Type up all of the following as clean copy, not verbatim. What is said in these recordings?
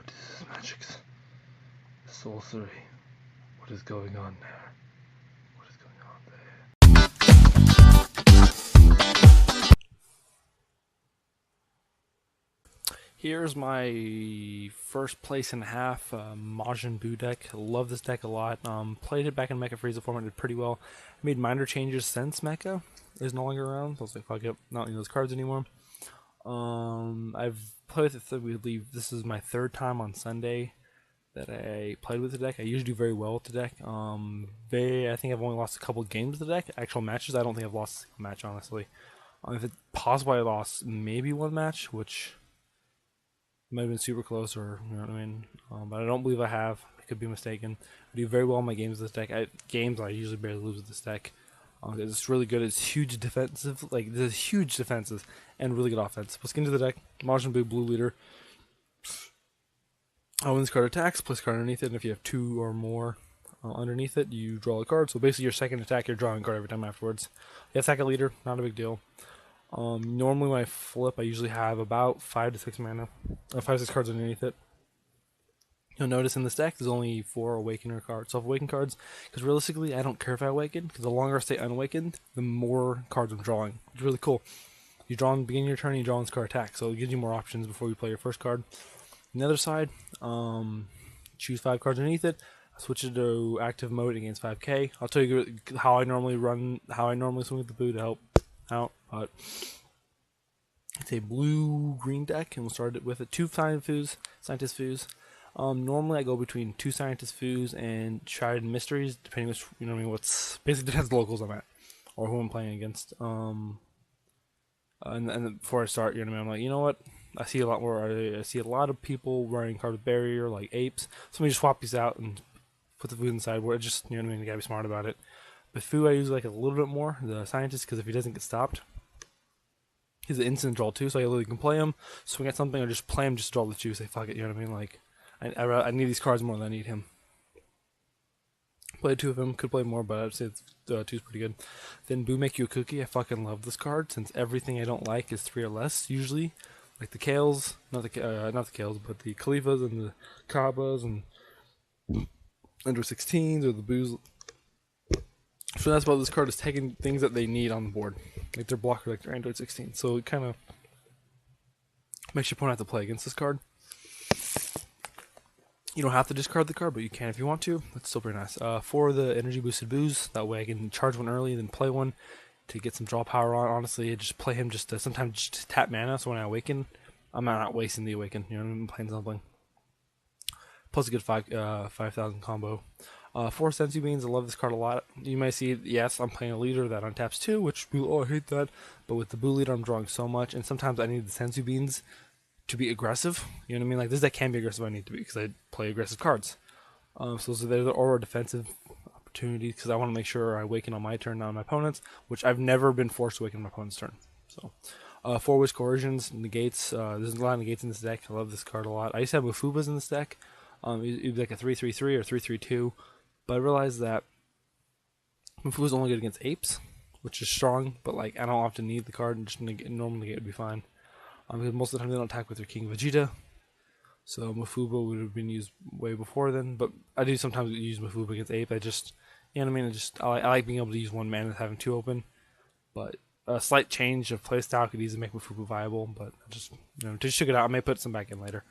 What is this magic's sorcery? What is going on there? What is going on there? Here's my first place and a half Majin Buu deck. Love this deck a lot. Played it back in Mecha Frieza format, did pretty well. Made minor changes since Mecha is no longer around, so I was like, fuck it, not using those cards anymore. I've played with it, we believe this is my third time on Sunday that I played with the deck. I usually do very well with the deck. I think I've only lost a couple games with the deck. Actual matches, I don't think I've lost a match, honestly. If it's possible, I lost maybe one match, which might have been super close, or you know what I mean. But I don't believe I have. I could be mistaken. I do very well in my games with this deck. I usually barely lose with this deck. It's really good. It's huge defensive, like there's huge defenses and really good offense. Let's get into the deck. Majin Buu Blue Leader. When this card attacks, place a card underneath it, and if you have two or more underneath it, you draw a card. So basically, your second attack, you're drawing a card every time afterwards. You attack a leader, not a big deal. Normally when I flip, I usually have about 5 to 6 mana, 5 to 6 cards underneath it. You'll notice in this deck there's only 4 Awakener cards, self-awakened cards, because realistically I don't care if I awaken, because the longer I stay unawakened, the more cards I'm drawing. It's really cool. You draw in the beginning of your turn, you draw in this card attack, so it gives you more options before you play your first card. On the other side, choose 5 cards underneath it, switch it to active mode against 5k. I'll tell you how I normally swing with the Buu to help out, but it's a blue-green deck, and we'll start it with a 2 Scientist Foos. Normally I go between 2 Scientist Foos and Tried Mysteries, depending which, you know what I mean, what's, basically depends the locals I'm at, or who I'm playing against. And before I start, you know what I mean, I'm like, you know what, I see a lot of people running cards with barrier, like apes, so let me just swap these out and put the food inside, where it just, you know what I mean, you gotta be smart about it. But Fu I use like a little bit more, the Scientist, because if he doesn't get stopped, he's an instant draw too, so I literally can play him, swing at something, or just play him, just draw the 2, say fuck it, you know what I mean, like, I need these cards more than I need him. Played 2 of them, could play more, but I'd say 2's pretty good. Then Buu Make You a Cookie, I fucking love this card, since everything I don't like is 3 or less, usually. Like the Kales, not the Kales, but the Khalifas and the Kabbas and under 16s, or the Buus. So that's about this card, is taking things that they need on the board, like their blocker, like their Android 16. So it kind of makes your opponent have to play against this card. You don't have to discard the card, but you can if you want to. That's still pretty nice. For the energy boosted Buus, that way I can charge one early, then play one to get some draw power on. Honestly, I just play him just to sometimes just tap mana, so when I awaken, I'm not wasting the awaken. You know, I'm playing something. Plus a good 5,000 combo. 4 Sensu Beans, I love this card a lot. You might see, yes, I'm playing a leader that untaps 2, which, I hate that. But with the Buu leader, I'm drawing so much, and sometimes I need the Sensu Beans to be aggressive. You know what I mean? Like, this deck can be aggressive if I need to be, because I play aggressive cards. So they're the aura defensive opportunities, because I want to make sure I awaken on my turn, not on my opponent's, which I've never been forced to awaken on my opponent's turn. So, 4 Wish Coercions, Negates. There's a lot of Negates in this deck. I love this card a lot. I used to have Mufubas in this deck. It'd be like a 3/3/3 or 3/3/2. But I realized that Mufu is only good against apes, which is strong, but like I don't often need the card, and just normal negate would be fine. Because most of the time they don't attack with their King Vegeta, so Mafuba would have been used way before then. But I do sometimes use Mafuba against ape. I just, you know what I mean. I like being able to use 1 mana and having 2 open. But a slight change of playstyle could easily make Mafuba viable. But just just check it out. I may put some back in later.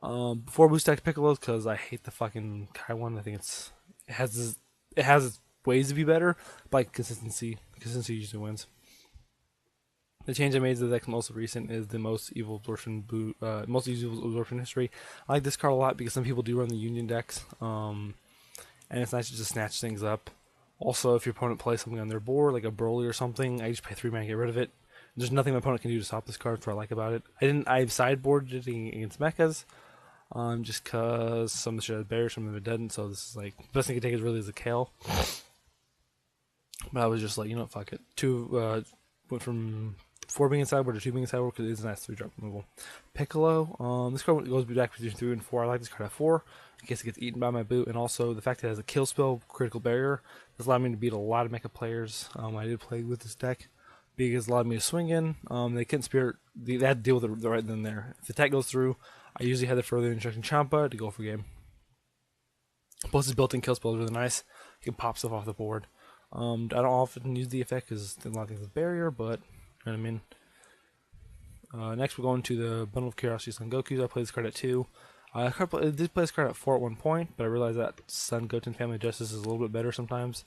4 boost deck Piccolos, because I hate the fucking Kai one. I think it has its ways to be better, but like consistency usually wins. The change I made to the deck most recent is the most evil absorption history. I like this card a lot because some people do run the Union decks, and it's nice to just snatch things up. Also, if your opponent plays something on their board, like a Broly or something, I just pay 3 mana to get rid of it. There's nothing my opponent can do to stop this card. That's what I like about it. I've sideboarded it against mechas. Just cause some of the shit had barriers, some of it didn't, so this is like, the best thing I can take is really a Kale. But I was just like, you know what, fuck it. 2, went from 4 being in sideboard to 2 being in sideboard, because it's a nice 3-drop removal. Piccolo, this card goes back between 3 and 4. I like this card at 4, in case it gets eaten by my boot, and also the fact that it has a kill spell, critical barrier, has allowed me to beat a lot of mecha players. I did play with this deck, because it allowed me to swing in. They couldn't spirit, they had to deal with it right then and there. If the attack goes through, I usually have the further instruction Champa to go for game. Plus his built-in kill spell is really nice. You can pop stuff off the board. I don't often use the effect because a lot of things with barrier, but you know what I mean. Next, we're going to the Bundle of Curiosity Son Goku's. I played this card at 2. I did play this card at 4 at one point, but I realized that Son Goten Family Justice is a little bit better sometimes.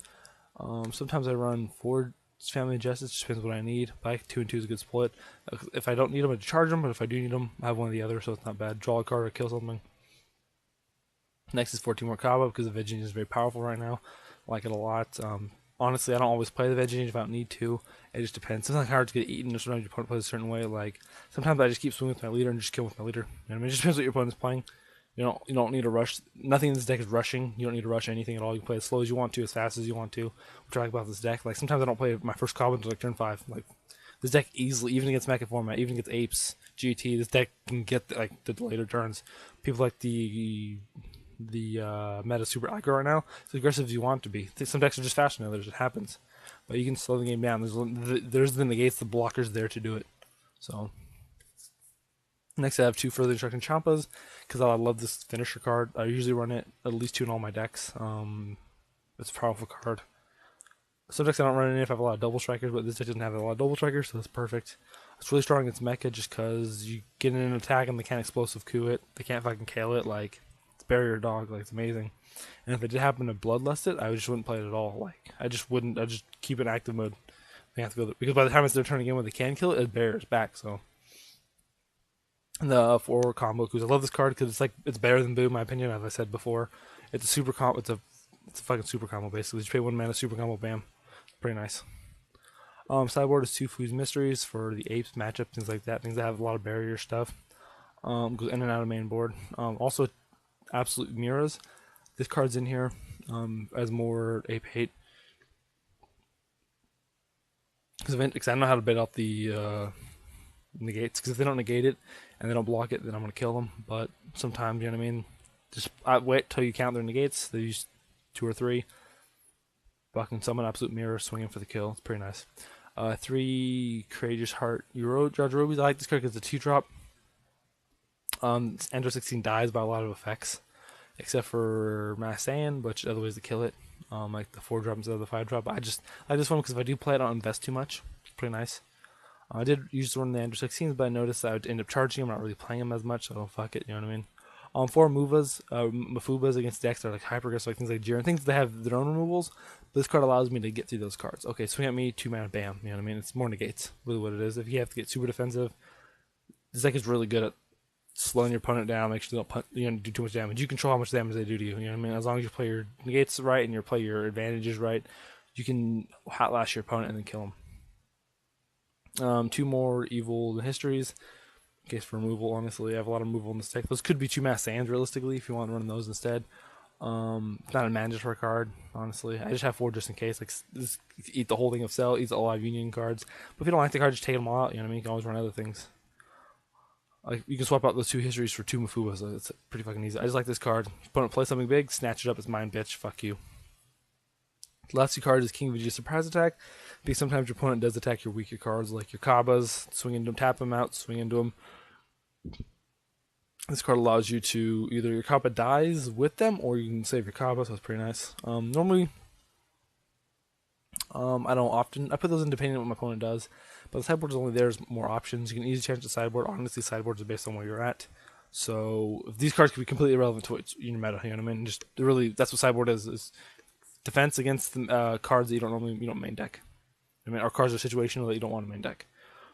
Sometimes I run 4 Family Justice, just depends what I need. But 2 and 2 is a good split. If I don't need them, I charge them, but if I do need them, I have one or the other, so it's not bad. Draw a card or kill something. Next is 14 more Kaba, because the Veggie is very powerful right now. I like it a lot. Honestly, I don't always play the Veggie if I don't need to. It just depends. Sometimes cards get eaten, or sometimes your opponent plays a certain way. Like sometimes I just keep swinging with my leader and just kill with my leader. You know what I mean? It just depends what your opponent's playing. You don't need to rush. Nothing in this deck is rushing. You don't need to rush anything at all. You can play as slow as you want to, as fast as you want to. Which I like about this deck. Like sometimes I don't play my first Kaba until like turn 5. Like this deck easily, even against Mecha format, even against Apes, GT, this deck can get the later turns. People like the meta super aggro right now. It's as aggressive as you want it to be. Some decks are just faster than others. It happens, but you can slow the game down. There's the negates, the blockers there to do it. So next, I have 2 further instruction Champas because I love this finisher card. I usually run it at least 2 in all my decks. It's a powerful card. Some decks I don't run it in if I have a lot of double strikers, but this deck doesn't have a lot of double strikers, so that's perfect. It's really strong against Mecha just because you get in an attack and they can't explosive coup it. They can't fucking KO it. Like barrier dog, like it's amazing. And if it did happen to bloodlust it, I just wouldn't play it at all. Like I just wouldn't. I just keep it in active mode. They have to go because by the time it's their turn again when they can kill it, it barriers back. So the 4 combo because I love this card because it's better than Boo in my opinion. As I said before, it's a super combo. It's a fucking super combo basically. Just pay 1 mana, super combo, bam, pretty nice. Sideboard is 2 Foo's Mysteries for the Apes matchup, things like that. Things that have a lot of barrier stuff. Goes in and out of main board. Also. Absolute Mirrors. This card's in here as more ape hate because I don't know how to bait out the negates. Because if they don't negate it and they don't block it, then I'm gonna kill them. But sometimes, you know what I mean. Just wait till you count their negates. They use 2 or 3. Fucking summon Absolute Mirror, swinging for the kill. It's pretty nice. 3 Courageous Heart Yajirobe's. I like this card because it's a 2-drop. Ender 16 dies by a lot of effects, except for Mass Saiyan, which other ways to kill it, like the 4-drop instead of the 5-drop. I just one because if I do play it, I don't invest too much. It's pretty nice. I did use one of the Ender 16s, but I noticed that I would end up charging them, not really playing them as much, so fuck it, you know what I mean? 4 Mafubas against decks that are like hyper aggressive, like things like Jiren, things that have their own removals. But this card allows me to get through those cards. Okay, swing at me, 2 mana, bam, you know what I mean? It's more negates, really what it is. If you have to get super defensive, this deck is really good at slowing your opponent down, make sure they don't do too much damage. You control how much damage they do to you. You know what I mean? As long as you play your negates right and you play your advantages right, you can outlast your opponent and then kill them. 2 more Evil Histories. In case for removal, honestly, I have a lot of removal in this deck. Those could be 2 Mass Sands, realistically, if you want to run those instead. Not a mandatory card, honestly. I just have 4 just in case. Like, just eat the whole thing of Cell, eat a lot of Union cards. But if you don't like the card, just take them all out. You know what I mean? You can always run other things. Like you can swap out those 2 histories for 2 Mafubas. So it's pretty fucking easy. I just like this card. Opponent plays something big, snatch it up. It's mine, bitch. Fuck you. The last 2 cards is King Vegeta Surprise Attack. Because sometimes your opponent does attack your weaker cards, like your Kabas. Swing into them, tap them out, swing into them. This card allows you to either your Kaba dies with them, or you can save your Kaba. So it's pretty nice. Normally, I don't often. I put those in depending on what my opponent does. But the sideboard is only there's more options. You can easily change the sideboard. Honestly, sideboards are based on where you're at. So these cards can be completely irrelevant to your meta. You know what I mean? Just really, that's what sideboard is defense against the cards that you don't main deck. I mean, or cards are situational that you don't want to main deck.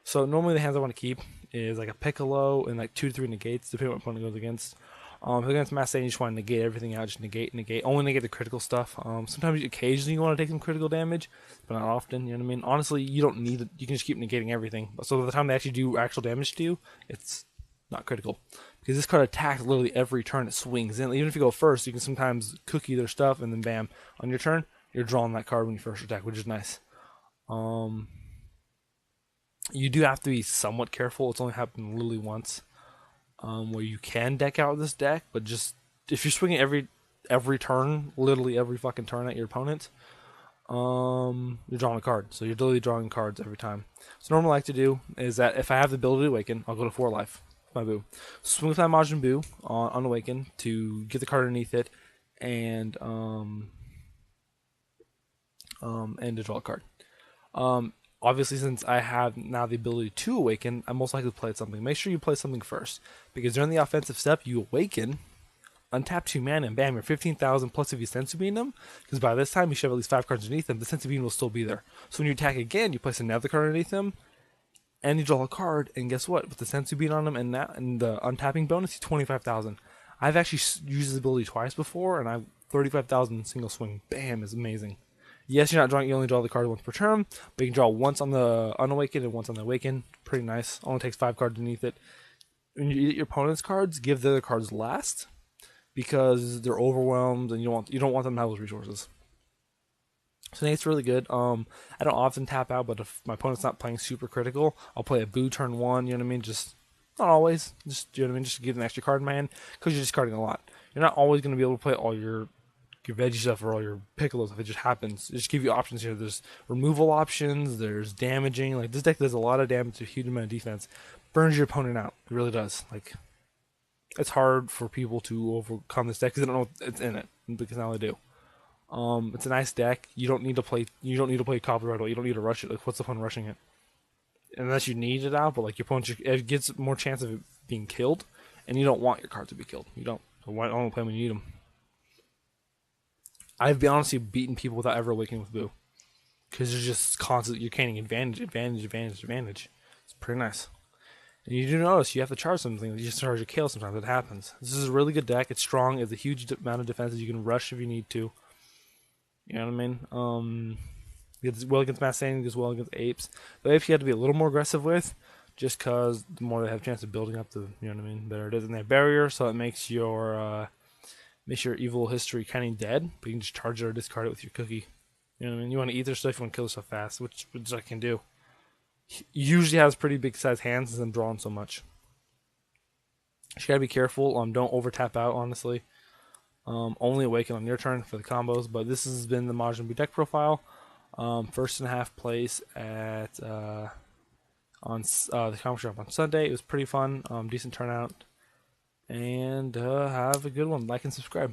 So normally the hands I want to keep is like a Piccolo and like 2 to 3 negates, depending on what opponent goes against. If against Mass Saiyan, you just want to negate everything out, just negate, only negate the critical stuff. Sometimes, occasionally, you want to take some critical damage, but not often, you know what I mean? Honestly, you don't need it, you can just keep negating everything. So by the time they actually do actual damage to you, it's not critical. Because this card attacks literally every turn it swings in. Even if you go first, you can sometimes cookie their stuff, and then bam, on your turn, you're drawing that card when you first attack, which is nice. You do have to be somewhat careful. It's only happened literally once. Where you can deck out this deck, but just if you're swinging every turn, literally every fucking turn at your opponent, you're drawing a card. So you're literally drawing cards every time. So normally what I like to do is that if I have the ability to awaken, I'll go to 4 life. my Boo. Swing with that Majin Boo on Awaken to get the card underneath it, and to draw a card. Obviously, since I have now the ability to Awaken, I'm most likely to play something. Make sure you play something first, because during the offensive step, you Awaken, untap 2 mana, and bam, you're 15,000 plus if you Senzu Bean them, because by this time you should have at least 5 cards underneath them. The Senzu Bean will still be there. So when you attack again, you place another card underneath them, and you draw a card, and guess what? With the Senzu Bean on them and the untapping bonus, you 25,000. I've actually used this ability twice before, and I've 35,000 single swing. Bam, is amazing. Yes, you're not drawing. You only draw the card once per turn, but you can draw once on the Unawakened and once on the Awakened. Pretty nice. Only takes 5 cards underneath it. When you eat your opponent's cards, give the other cards last, because they're overwhelmed and you don't want them to have those resources. So Nate's really good. I don't often tap out, but if my opponent's not playing super critical, I'll play a Boo turn 1. You know what I mean? Just not always. Just, you know what I mean? Just to give an extra card in my hand, because you're discarding a lot. You're not always going to be able to play all your veggie stuff or all your piccolos if it just happens. Just give you options here. There's removal options, there's damaging. Like, this deck does a lot of damage to a huge amount of defense. Burns your opponent out. It really does. Like, it's hard for people to overcome this deck because they don't know it's in it, because now they do. It's a nice deck. You don't need to play Copper right away. You don't need to rush it. Like, what's the fun rushing it? Unless you need it out, but like your opponent, it gets more chance of it being killed, and you don't want your card to be killed. You don't. So why only play when you need them? I've been honestly beaten people without ever Awakening with Boo, because there's just constant. You're gaining advantage. It's pretty nice. And you do notice you have to charge something. You just charge your Kale sometimes. It happens. This is a really good deck. It's strong. It's a huge amount of defenses. You can rush if you need to. You know what I mean? It gets well against Mass Saiyan. It gets well against Apes. The Apes you have to be a little more aggressive with, just because the more they have a chance of building up, the you know what I mean, better it is. And they have barrier, so it makes your evil history kind of dead. But you can just charge it or discard it with your cookie. You know what I mean? You want to eat their stuff. You want to kill their stuff fast, which I can do. He usually has pretty big size hands since I'm drawing so much. You gotta be careful. Don't over tap out. Honestly, only Awaken on your turn for the combos. But this has been the Majin Buu deck profile. First and a half place at on the comic shop on Sunday. It was pretty fun. Decent turnout. And have a good one. Like and subscribe.